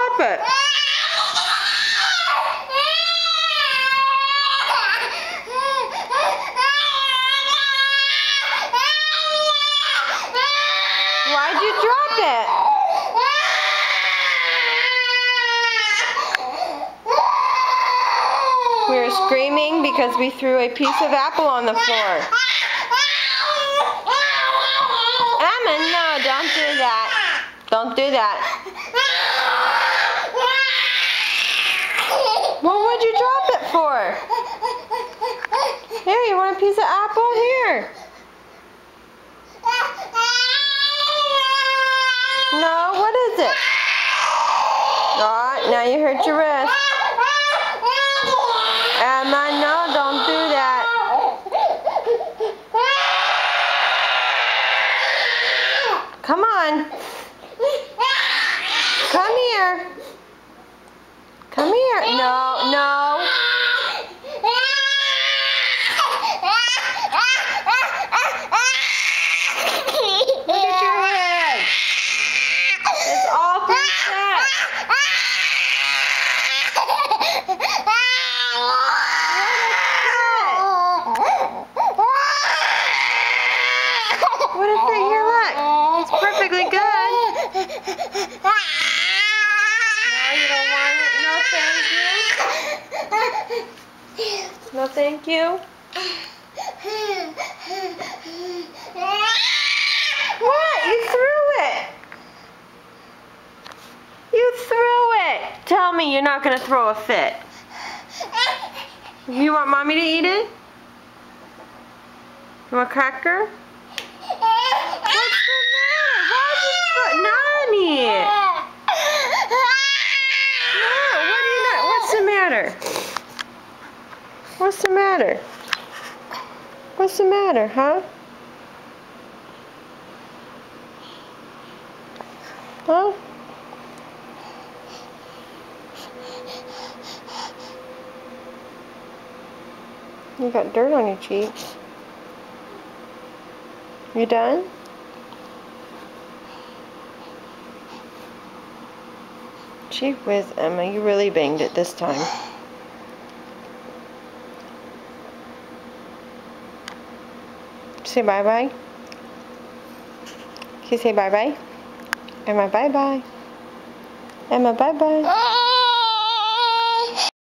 drop it? Why'd you drop it? We were screaming because we threw a piece of apple on the floor. Emma, no, don't do that. Don't do that. Well, what'd you drop it for? Here, you want a piece of apple? Here. No, what is it? Oh, now you hurt your wrist. Emma, no, don't do that. Come on. Come here. Come here. No, no. Look at your head. It's all upset. What is that? Here, look. It's perfectly good. No, you don't want it? No, thank you. No, thank you. What? You threw it. You threw it. Tell me you're not going to throw a fit. You want Mommy to eat it? You want a cracker? What's the matter? Why'd you throw it? Nani! No, what do you not? What's the matter? What's the matter? What's the matter, huh? Huh? You got dirt on your cheeks. You done? Gee whiz, Emma, you really banged it this time. Say bye-bye. Can you say bye-bye? Emma, bye-bye. Emma, bye-bye.